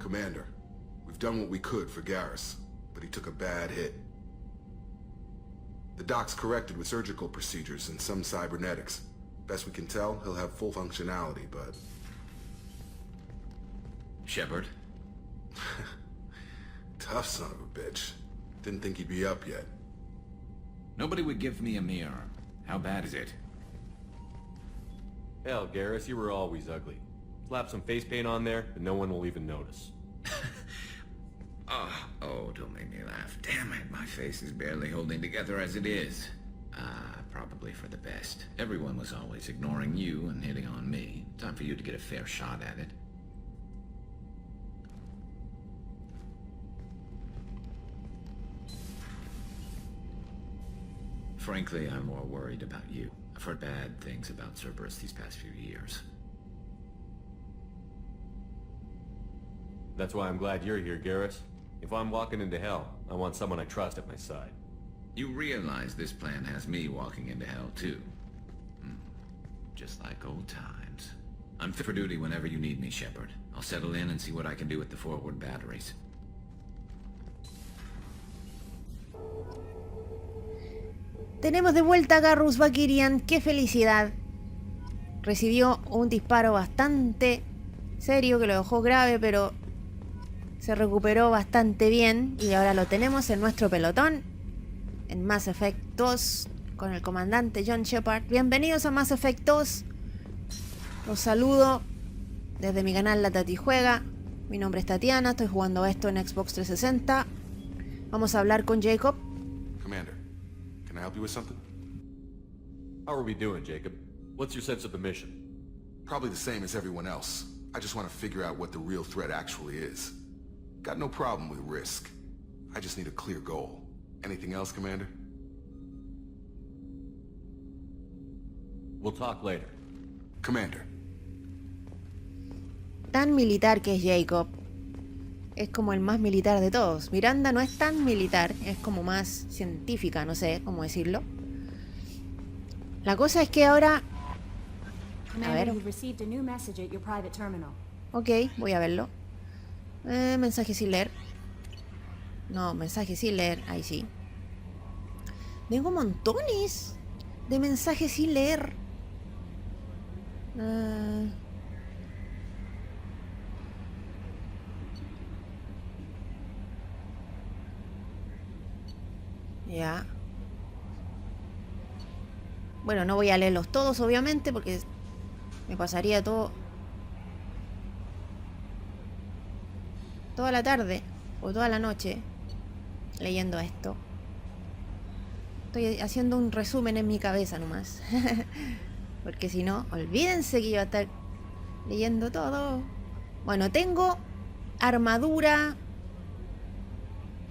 Commander, we've done what we could for Garrus, but he took a bad hit. The doc's corrected with surgical procedures and some cybernetics. Best we can tell, he'll have full functionality, but... Shepard? Tough son of a bitch. Didn't think he'd be up yet. Nobody would give me a mirror. How bad is it? Hell, Garrus, you were always ugly. Slap some face paint on there, and no one will even notice. Oh, don't make me laugh. Damn it, my face is barely holding together as it is. Probably for the best. Everyone was always ignoring you and hitting on me. Time for you to get a fair shot at it. Frankly, I'm more worried about you. I've heard bad things about Cerberus these past few years. That's why I'm glad you're here, Garrus. If I'm walking into hell, I want someone I trust at my side. You realize this plan has me walking into hell, too. Just like old times. I'm fit for duty whenever you need me, Shepard. I'll settle in and see what I can do with the forward batteries. Tenemos de vuelta a Garrus Vakirian. ¡Qué felicidad! Recibió un disparo bastante serio que lo dejó grave, pero se recuperó bastante bien. Y ahora lo tenemos en nuestro pelotón en Mass Effect 2 con el comandante John Shepard. Bienvenidos a Mass Effect 2. Los saludo desde mi canal La Tati Juega. Mi nombre es Tatiana, estoy jugando esto en Xbox 360. Vamos a hablar con Jacob. Commander, can I help you with something? How are we doing, Jacob? What's your sense of the mission? Probably the same as everyone else. I just want to figure out what the real threat actually is. Got no problem with risk. I just need a clear goal. Anything else, Commander? We'll talk later. Commander. Tan militar que es Jacob. Es como el más militar de todos. Miranda no es tan militar, es como más científica, no sé cómo decirlo. La cosa es que ahora... A ver. Ok, voy a verlo. Mensaje sin leer. No, mensaje sin leer. Ahí sí. Tengo montones de mensajes sin leer. Ya. Bueno, no voy a leerlos todos, obviamente, porque me pasaría toda la tarde o toda la noche leyendo esto. Estoy haciendo un resumen en mi cabeza nomás. Porque si no, olvídense que yo voy a estar leyendo todo. Bueno, tengo armadura,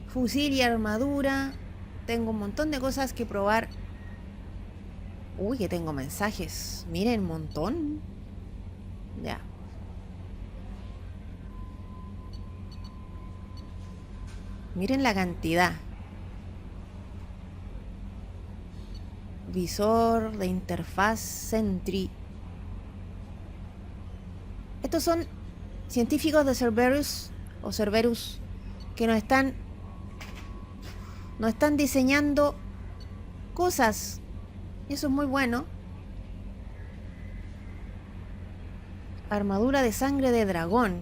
fusil y armadura. Tengo un montón de cosas que probar. Uy, que tengo mensajes. Miren, un montón. Ya. Miren la cantidad. Visor de interfaz Sentry. Estos son científicos de Cerberus o Cerberus que nos están diseñando cosas. Y eso es muy bueno. Armadura de sangre de dragón.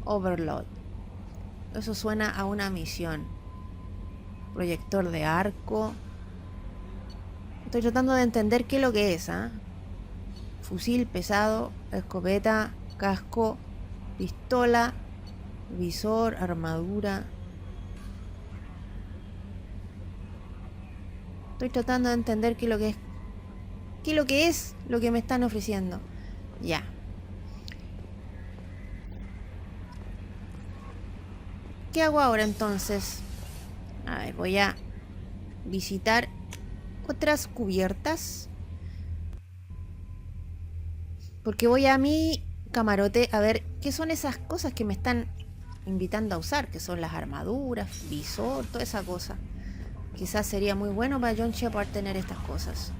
Overload. Eso suena a una misión. Proyector de arco. Estoy tratando de entender qué es lo que es, ¿eh? Fusil pesado, escopeta, casco, pistola, visor, armadura. Estoy tratando de entender qué es lo que es. ¿Qué es lo que es lo que me están ofreciendo? Ya. ¿Qué hago ahora entonces? A ver, voy a visitar otras cubiertas. Porque voy a mi camarote a ver qué son esas cosas que me están invitando a usar. Que son las armaduras, visor, toda esa cosa. Quizás sería muy bueno para John Shepard tener estas cosas.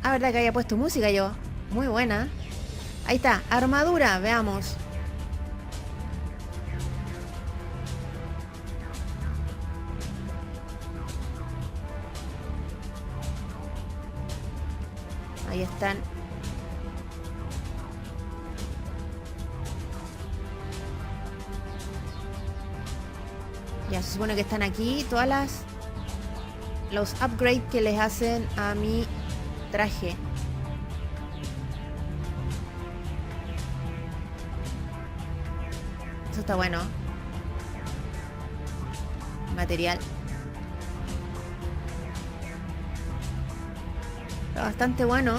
Ah, verdad que había puesto música yo. Muy buena. Ahí está, armadura, veamos. Ahí están. Ya se supone que están aquí todas los upgrades que les hacen a mi traje. Eso está bueno. Material. Está bastante bueno.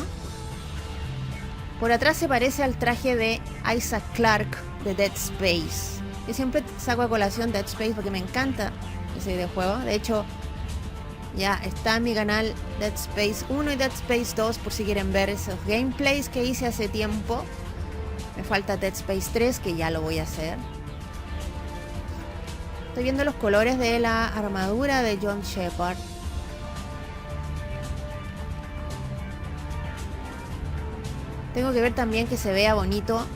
Por atrás se parece al traje de Isaac Clarke de Dead Space. Yo siempre saco a colación Dead Space porque me encanta ese videojuego. De hecho, ya está en mi canal Dead Space 1 y Dead Space 2 por si quieren ver esos gameplays que hice hace tiempo. Me falta Dead Space 3 que ya lo voy a hacer. Estoy viendo los colores de la armadura de John Shepard. Tengo que ver también que se vea bonito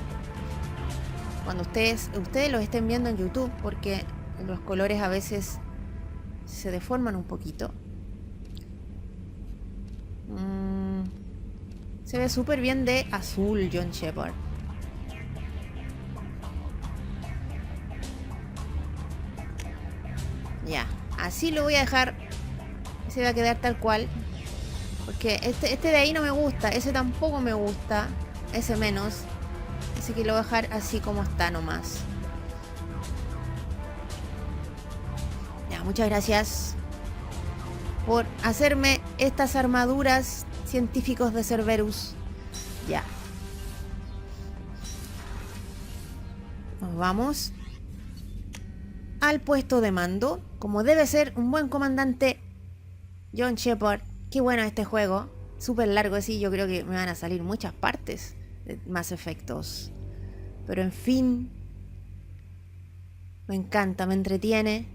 cuando ustedes los estén viendo en YouTube, porque los colores a veces se deforman un poquito. Se ve súper bien de azul John Shepard. Ya, así lo voy a dejar. Se va a quedar tal cual. Porque este de ahí no me gusta. Ese tampoco me gusta. Ese menos. Así que lo voy a dejar así como está nomás. Ya, muchas gracias por hacerme estas armaduras, científicos de Cerberus. Ya. Nos vamos al puesto de mando, como debe ser un buen comandante John Shepard. Qué bueno este juego, súper largo así. Yo creo que me van a salir muchas partes de Mass Effectos, pero en fin, me encanta, me entretiene,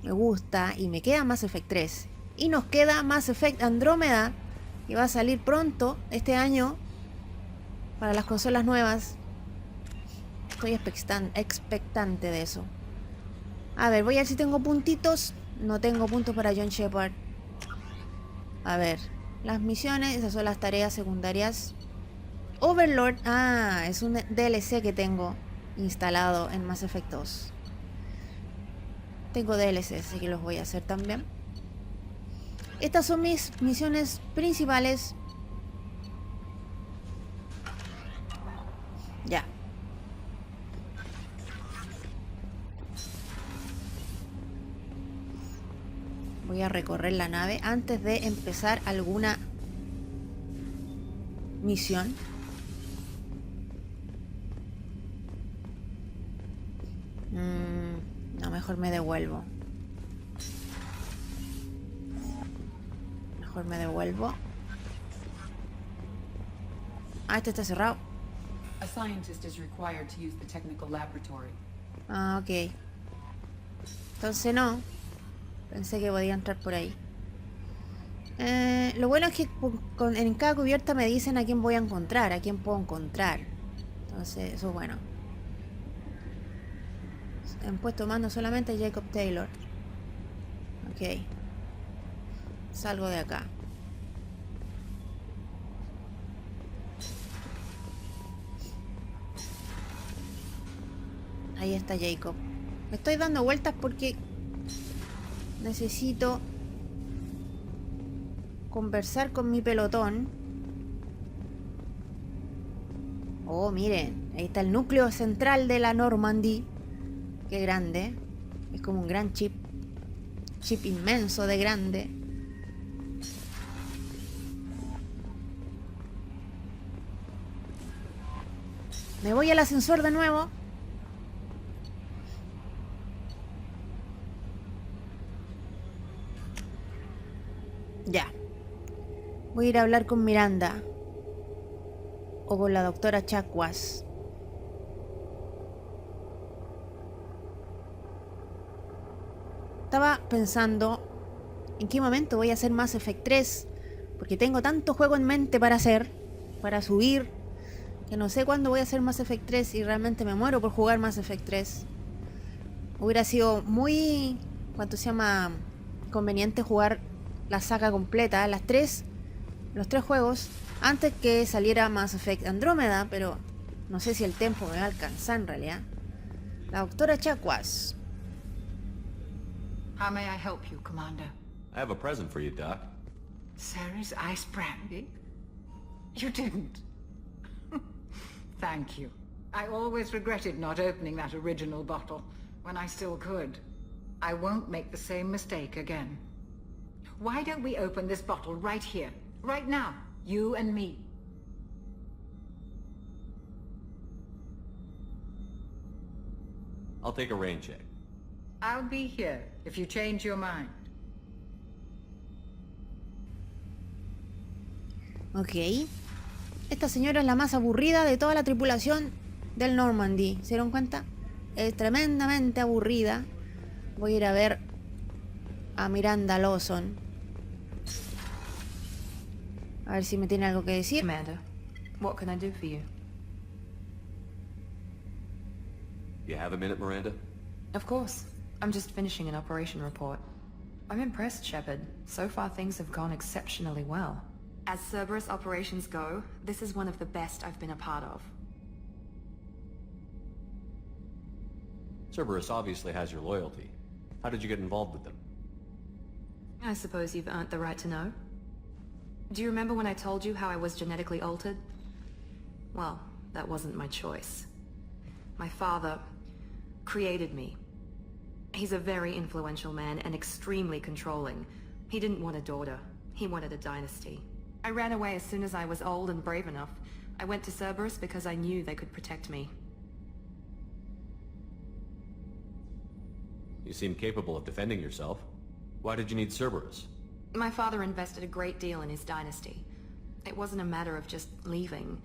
me gusta y me queda Mass Effect 3 y nos queda Mass Effect Andrómeda, que va a salir pronto este año para las consolas nuevas. Estoy expectante de eso. A ver, voy a ver si tengo puntitos. No tengo puntos para John Shepard. A ver, las misiones, esas son las tareas secundarias. Overlord, es un DLC que tengo instalado en Mass Effect 2. Tengo DLCs, así que los voy a hacer también. Estas son mis misiones principales. Ya. Voy a recorrer la nave antes de empezar alguna misión. No, mejor me devuelvo. Mejor me devuelvo. Este está cerrado. A scientist is required to use the technical laboratory. Ok. Entonces no. Pensé que podía entrar por ahí. Lo bueno es que en cada cubierta me dicen a quién voy a encontrar, a quién puedo encontrar. Entonces, eso es bueno. En puesto mando solamente Jacob Taylor. Ok. Salgo de acá. Ahí está Jacob. Me estoy dando vueltas porque necesito conversar con mi pelotón. Oh, miren. Ahí está el núcleo central de la Normandy. Qué grande. Es como un gran chip. Chip inmenso de grande. Me voy al ascensor de nuevo. Ya. Voy a ir a hablar con Miranda. O con la doctora Chakwas. Estaba pensando en qué momento voy a hacer Mass Effect 3. Porque tengo tanto juego en mente para hacer. Para subir Que no sé cuándo voy a hacer Mass Effect 3 y realmente me muero por jugar Mass Effect 3. Hubiera sido muy... ¿Cuánto se llama? Conveniente jugar la saga completa, los tres juegos, antes que saliera Mass Effect Andrómeda, pero no sé si el tiempo me va a alcanzar en realidad. La doctora Chacuas. How may I help you, Commander? I have a present for you, Doc. Sarah's ice brandy? You didn't. Thank you. I always regretted not opening that original bottle when I still could. I won't make the same mistake again. Why don't we open this bottle right here, right now, you and me? I'll take a rain check. I'll be here if you change your mind. Ok. Esta señora es la más aburrida de toda la tripulación del Normandy. ¿Se dieron cuenta? Es tremendamente aburrida. Voy a ir a ver a Miranda Lawson. A ver si me tiene algo que decir. Commander, what can I do for you? You have a minute, Miranda? Of course. I'm just finishing an operation report. I'm impressed, Shepard. So far things have gone exceptionally well. As Cerberus operations go, this is one of the best I've been a part of. Cerberus obviously has your loyalty. How did you get involved with them? I suppose you've earned the right to know. Do you remember when I told you how I was genetically altered? Well, that wasn't my choice. My father created me. He's a very influential man and extremely controlling. He didn't want a daughter. He wanted a dynasty. I ran away as soon as I was old and brave enough. I went to Cerberus because I knew they could protect me. You seem capable of defending yourself. Why did you need Cerberus? My father invested a great deal in his dynasty. It wasn't a matter of just leaving.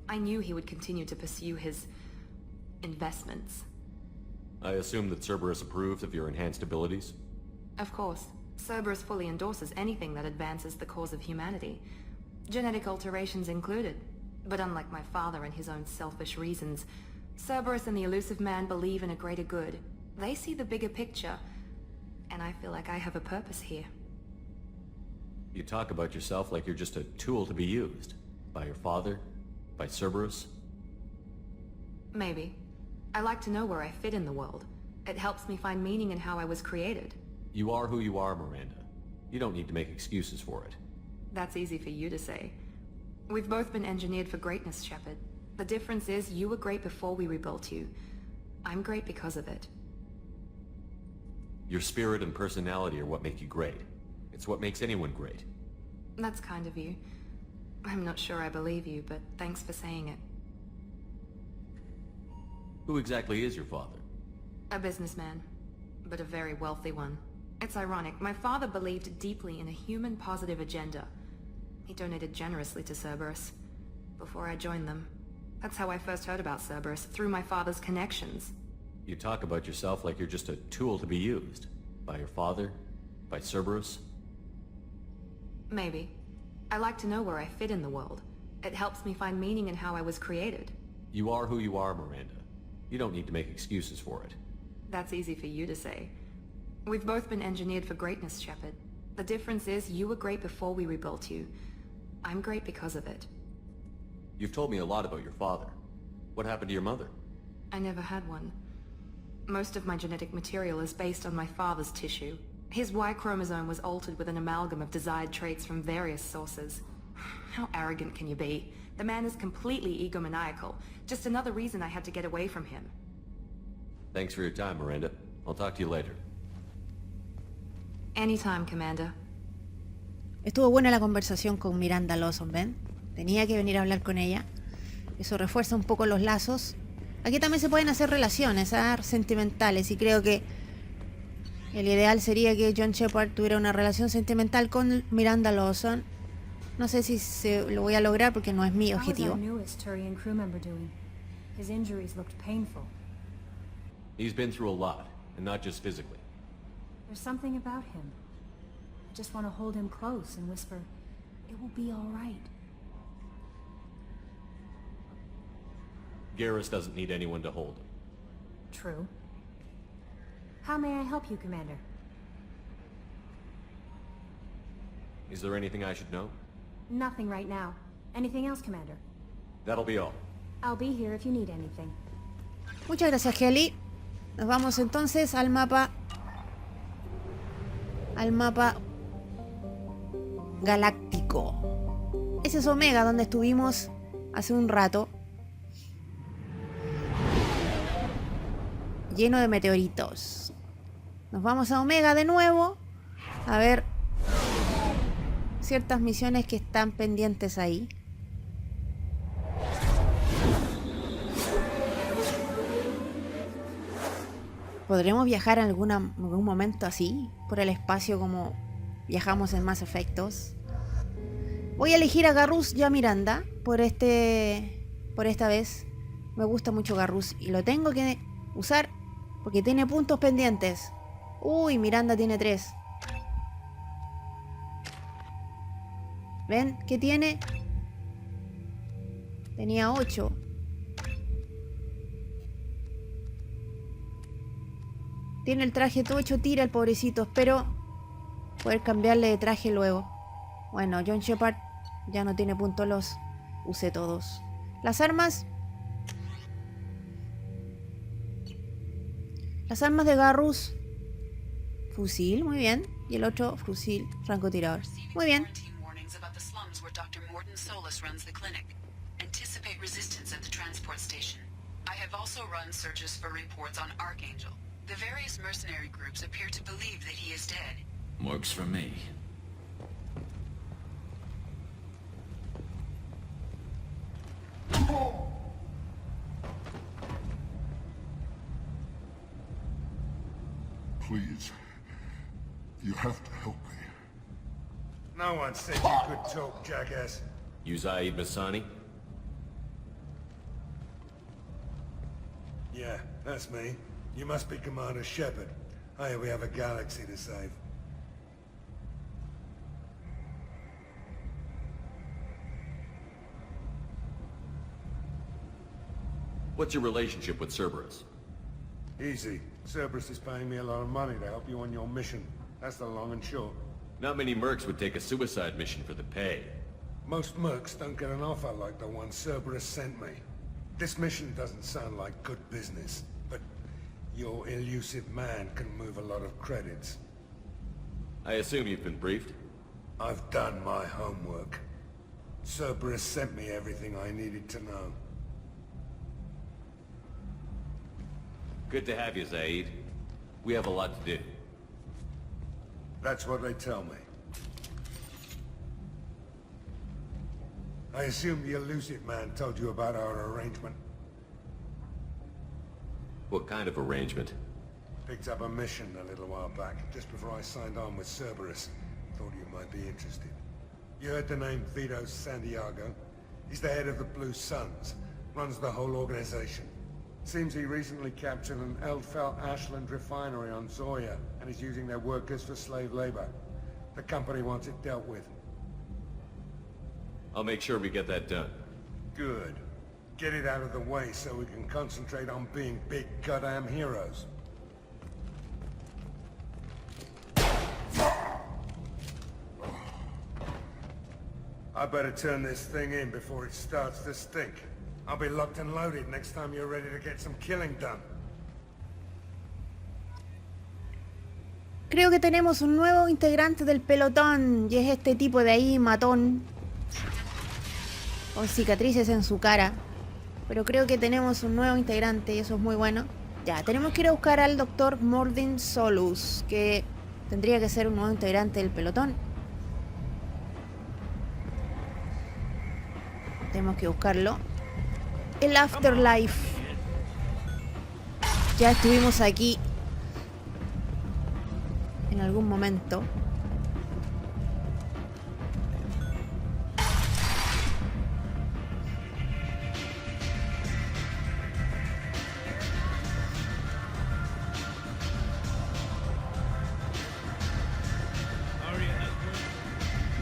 I knew he would continue to pursue his investments. I assume that Cerberus approved of your enhanced abilities? Of course. Cerberus fully endorses anything that advances the cause of humanity. Genetic alterations included. But unlike my father and his own selfish reasons, Cerberus and the Elusive Man believe in a greater good. They see the bigger picture, and I feel like I have a purpose here. You talk about yourself like you're just a tool to be used. By your father? By Cerberus? Maybe. I like to know where I fit in the world. It helps me find meaning in how I was created. You are who you are, Miranda. You don't need to make excuses for it. That's easy for you to say. We've both been engineered for greatness, Shepard. The difference is you were great before we rebuilt you. I'm great because of it. Your spirit and personality are what make you great. It's what makes anyone great. That's kind of you. I'm not sure I believe you, but thanks for saying it. Who exactly is your father? A businessman, but a very wealthy one. It's ironic, my father believed deeply in a human-positive agenda. He donated generously to Cerberus before I joined them. That's how I first heard about Cerberus, through my father's connections. You talk about yourself like you're just a tool to be used. By your father? By Cerberus? Maybe. I like to know where I fit in the world. It helps me find meaning in how I was created. You are who you are, Miranda. You don't need to make excuses for it. That's easy for you to say. We've both been engineered for greatness, Shepard. The difference is you were great before we rebuilt you. I'm great because of it. You've told me a lot about your father. What happened to your mother? I never had one. Most of my genetic material is based on my father's tissue. His Y chromosome was altered with an amalgam of desired traits from various sources. How arrogant can you be? The man is completely egomaniacal. Just another reason I had to get away from him. Thanks for your time, Miranda. I'll talk to you later. Anytime, Commander. Estuvo buena la conversación con Miranda Lawson, ¿ven? Tenía que venir a hablar con ella. Eso refuerza un poco los lazos. Aquí también se pueden hacer relaciones sentimentales y creo que el ideal sería que John Shepard tuviera una relación sentimental con Miranda Lawson. No sé si lo voy a lograr porque no es mi objetivo. How is our newest Turian crew member doing? His injuries looked painful. He's been through a lot, and not just physically. There's something about him. I just want to hold him close and whisper, "It will be all right." Garrus doesn't need anyone to hold him. True. How may I help you, Commander? Is there anything I should know? Nothing right now. Anything else, Commander? That'll be all. I'll be here if you need anything. Muchas gracias, Kelly. Nos vamos entonces al mapa. Al mapa galáctico. Ese es Omega, donde estuvimos hace un rato. Lleno de meteoritos. Nos vamos a Omega de nuevo. A ver ciertas misiones que están pendientes ahí. ¿Podremos viajar en algún momento así? Por el espacio como viajamos en Mass Effects. Voy a elegir a Garrus y a Miranda por esta vez. Me gusta mucho Garrus y lo tengo que usar porque tiene puntos pendientes. Uy, Miranda tiene 3. ¿Ven? ¿Qué tiene? Tenía 8. Tiene el traje todo hecho tira el pobrecito. Espero poder cambiarle de traje luego. Bueno, John Shepard ya no tiene puntos, los usé todos. Las armas. Las armas de Garrus. Fusil, muy bien. Y el otro fusil francotirador. Muy bien. The various mercenary groups appear to believe that he is dead. Works for me. Please. You have to help me. No one said you could talk, jackass. You Zaid Masani? Yeah, that's me. You must be Commander Shepard. Hey, we have a galaxy to save. What's your relationship with Cerberus? Easy. Cerberus is paying me a lot of money to help you on your mission. That's the long and short. Not many mercs would take a suicide mission for the pay. Most mercs don't get an offer like the one Cerberus sent me. This mission doesn't sound like good business, but your elusive man can move a lot of credits. I assume you've been briefed? I've done my homework. Cerberus sent me everything I needed to know. Good to have you, Zaid. We have a lot to do. That's what they tell me. I assume the elusive man told you about our arrangement. What kind of arrangement? Picked up a mission a little while back, just before I signed on with Cerberus. Thought you might be interested. You heard the name Vito Santiago? He's the head of the Blue Suns, runs the whole organization. Seems he recently captured an Eldfell Ashland refinery on Zoya, and is using their workers for slave labor. The company wants it dealt with. I'll make sure we get that done. Good. Get it out of the way so we can concentrate on being big goddamn heroes. I better turn this thing in before it starts to stink. I'll be locked and loaded next time you're ready to get some killing done. Creo que tenemos un nuevo integrante del pelotón. Y es este tipo de ahí, matón. Con cicatrices en su cara. Pero creo que tenemos un nuevo integrante y eso es muy bueno. Ya, tenemos que ir a buscar al Dr. Mordin Solus, que tendría que ser un nuevo integrante del pelotón. Tenemos que buscarlo. El Afterlife. Ya estuvimos aquí en algún momento.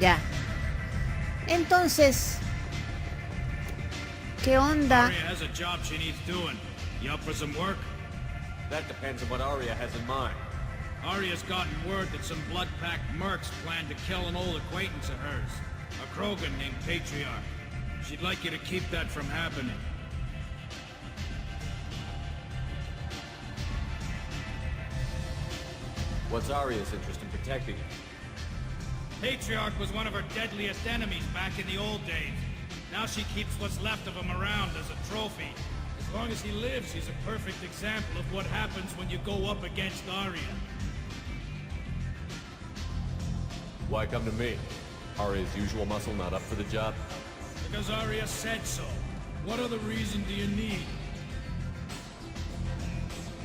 Ya. Entonces, ¿Qué onda? Arya has a job she needs doing. You up for some work? That depends on what Arya has in mind. Arya's gotten word that some blood-packed mercs plan to kill an old acquaintance of hers, a Krogan named Patriarch. She'd like you to keep that from happening. What's Arya's interest in protecting it? Patriarch was one of her deadliest enemies back in the old days. Now she keeps what's left of him around as a trophy. As long as he lives, he's a perfect example of what happens when you go up against Arya. Why come to me? Arya's usual muscle not up for the job? Because Arya said so. What other reason do you need?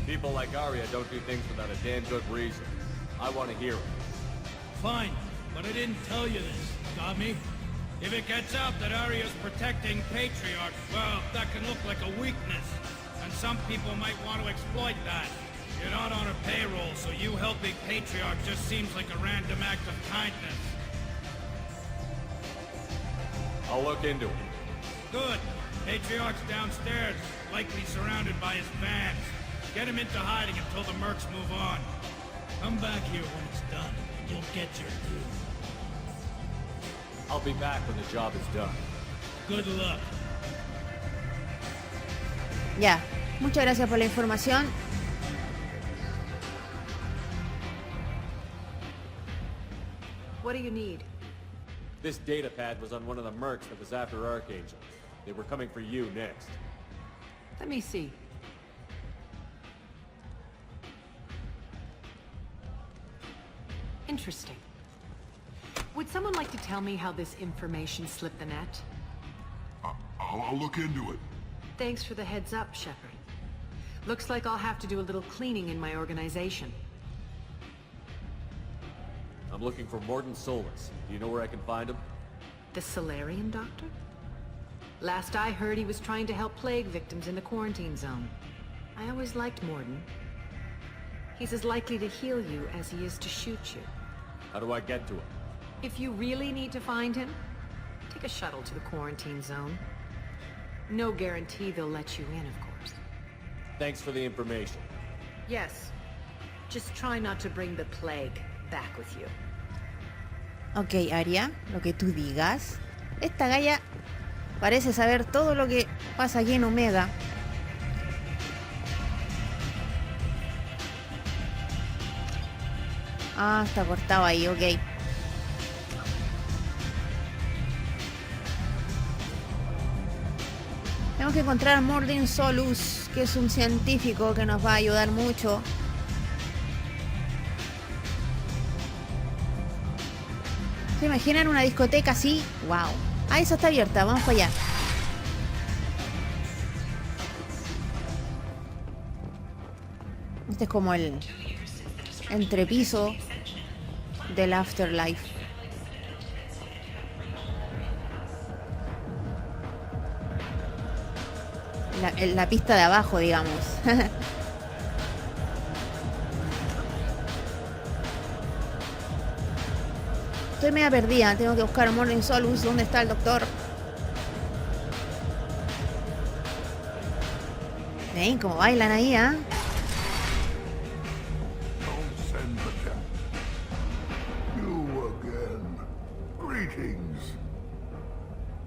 People like Arya don't do things without a damn good reason. I want to hear it. Fine, but I didn't tell you this. Got me? If it gets out that Arya's protecting Patriarch, well, that can look like a weakness. And some people might want to exploit that. You're not on her payroll, so you helping Patriarch just seems like a random act of kindness. I'll look into it. Good. Patriarch's downstairs, likely surrounded by his fans. Get him into hiding until the mercs move on. Come back here when it's done, and you'll get your due. I'll be back when the job is done. Good luck. Ya, muchas gracias por la información. What do you need? This data pad was on one of the mercs that was after Archangel. They were coming for you next. Let me see. Interesting. Would someone like to tell me how this information slipped the net? I'll look into it. Thanks for the heads up, Shepard. Looks like I'll have to do a little cleaning in my organization. I'm looking for Mordin Solus. Do you know where I can find him? The Solarian doctor? Last I heard, he was trying to help plague victims in the quarantine zone. I always liked Mordin. He's as likely to heal you as he is to shoot you. How do I get to him? If you really need to find him, take a shuttle to the quarantine zone. No guarantee they'll let you in, of course. Thanks for the information. Yes. Just try not to bring the plague back with you. Ok, Arya, lo que tú digas. Esta galla parece saber todo lo que pasa aquí en Omega. Ah, está cortado ahí, ok. Tenemos que encontrar a Mordin Solus, que es un científico que nos va a ayudar mucho. ¿Se imaginan una discoteca así? ¡Wow! Ah, esa está abierta, vamos para allá. Este es como el entrepiso del Afterlife. La pista de abajo, digamos. Estoy media perdida, tengo que buscar a Mordin Solus. ¿Dónde está el doctor? Ven, como bailan ahí, ¿ah?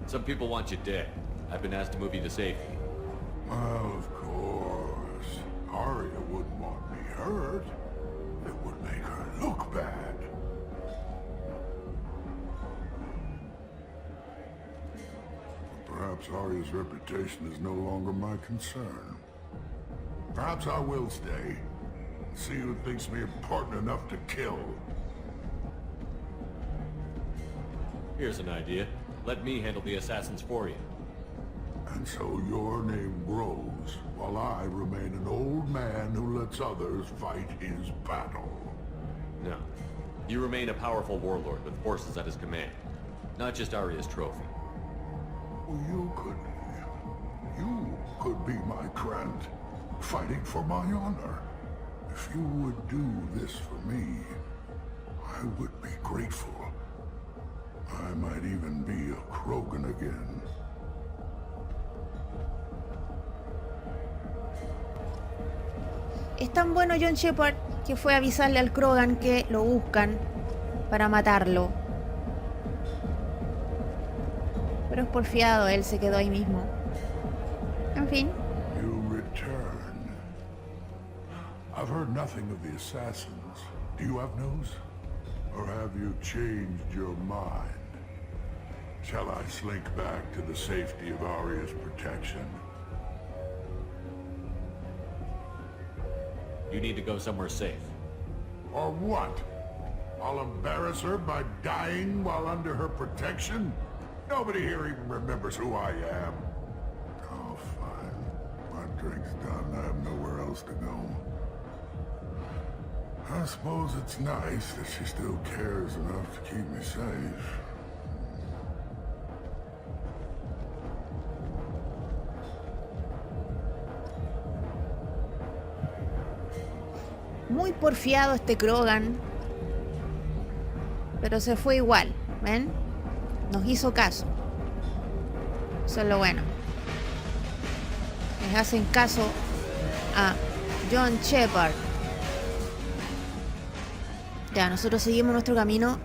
Some people want you dead. I've been asked to move you to safety. Well, of course. Arya wouldn't want me hurt. It would make her look bad. Perhaps Arya's reputation is no longer my concern. Perhaps I will stay. See who thinks me important enough to kill. Here's an idea. Let me handle the assassins for you. And so your name grows, while I remain an old man who lets others fight his battle. No. You remain a powerful warlord with forces at his command. Not just Arya's trophy. You could be my friend, fighting for my honor. If you would do this for me, I would be grateful. I might even be a Krogan again. Es tan bueno John Shepard que fue a avisarle al Krogan que lo buscan para matarlo. Pero es porfiado, él se quedó ahí mismo. En fin. You return. I've heard nothing of the assassins. Do you have news? Or have you changed your mind? Shall I slink back to the safety of Arya's protection? You need to go somewhere safe. Or what? I'll embarrass her by dying while under her protection? Nobody here even remembers who I am. Oh, fine. My drink's done. I have nowhere else to go. I suppose it's nice that she still cares enough to keep me safe. Muy porfiado este Krogan. Pero se fue igual, ¿ven? Nos hizo caso. Eso es lo bueno. Les hacen caso a John Shepard. Ya, nosotros seguimos nuestro camino.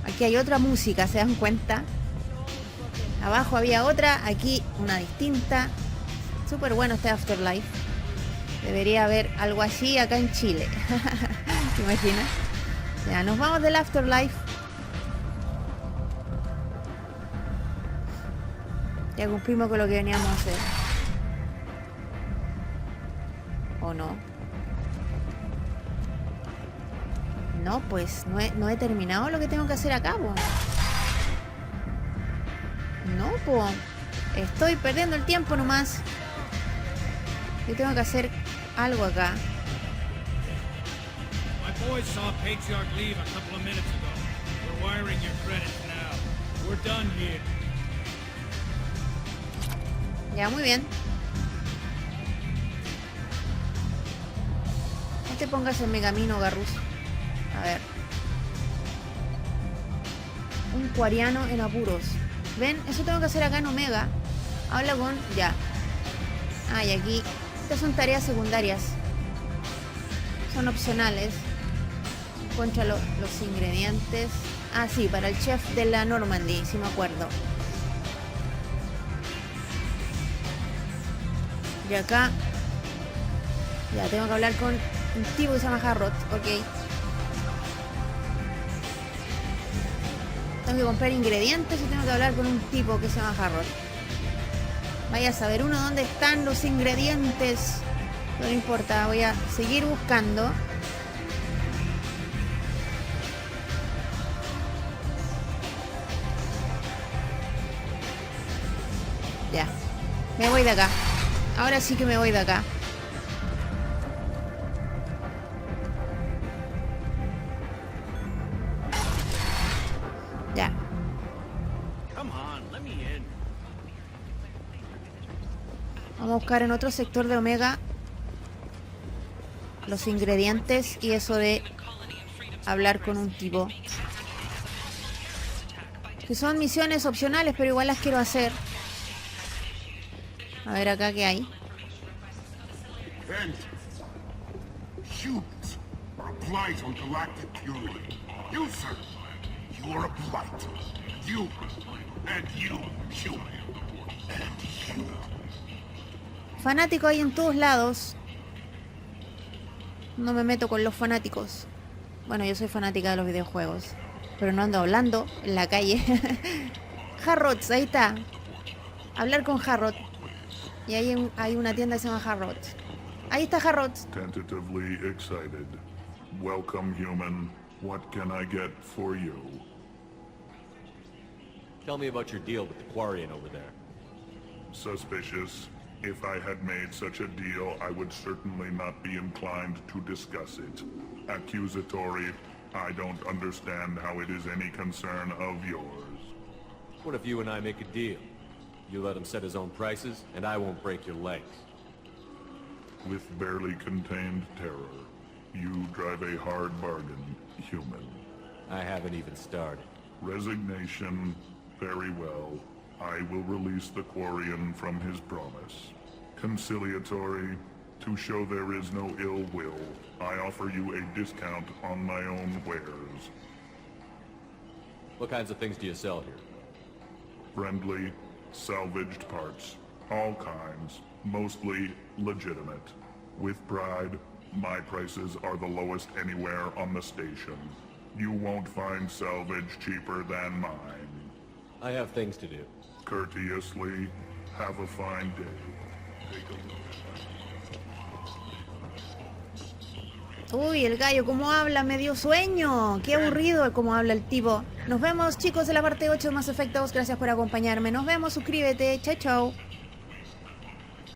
Aquí hay otra música, ¿se dan cuenta? Abajo había otra, aquí una distinta. Súper bueno este Afterlife. Debería haber algo así acá en Chile. ¿Te imaginas? Ya, nos vamos del Afterlife. Ya cumplimos con lo que veníamos a hacer. ¿O no? No, pues no he terminado lo que tengo que hacer acá, po. No, po. Estoy perdiendo el tiempo nomás. Yo tengo que hacer algo acá. My boys saw Patriarch leave a couple of minutes ago. We're wiring your credits now. We're done here. Ya, muy bien. No te pongas en mi camino, Garrus. A ver. Un cuariano en apuros. ¿Ven? Eso tengo que hacer acá en Omega. Habla con... Ya. Ah, y aquí... Estas son tareas secundarias. Son opcionales. Encuentra los ingredientes. Ah, sí, para el chef de la Normandy, si me acuerdo. Y acá... Ya, tengo que hablar con un tipo que se llama Harrod. Ok. Tengo que comprar ingredientes y tengo que hablar con un tipo que se llama Harrod. Vaya a saber uno dónde están los ingredientes. No importa, voy a seguir buscando. Ya. Me voy de acá. Ahora sí que me voy de acá. Ya. Vamos a buscar en otro sector de Omega los ingredientes y eso de hablar con un tipo. Que son misiones opcionales, pero igual las quiero hacer. A ver acá qué hay. Humans are a blight on galactic unity. You, sir, you are a blight. You, and you, human, and you. Fanático hay en todos lados. No me meto con los fanáticos. Bueno, yo soy fanática de los videojuegos, pero no ando hablando en la calle. Harrods, ahí está. Hablar con Harrod. Y ahí hay una tienda que se llama Harrod. Ahí está Harrod. Tentatively excited. Welcome, human. What can I get for you? Tell me about your deal with the Quarian over there. Suspicious. If I had made such a deal, I would certainly not be inclined to discuss it. Accusatory. I don't understand how it is any concern of yours. What if you and I make a deal? You let him set his own prices, and I won't break your legs. With barely contained terror. You drive a hard bargain, human. I haven't even started. Resignation. Very well. I will release the Quarian from his promise. Conciliatory. To show there is no ill will, I offer you a discount on my own wares. What kinds of things do you sell here? Friendly, salvaged parts. All kinds. Mostly legitimate. With pride, my prices are the lowest anywhere on the station. You won't find salvage cheaper than mine. I have things to do. Courteously, have a fine day. Take a look. Uy, el gallo, cómo habla, me dio sueño. Qué aburrido cómo habla el tipo. Nos vemos, chicos, en la parte 8 de Mass Effect 2. Gracias por acompañarme. Nos vemos, suscríbete. Chao, chao.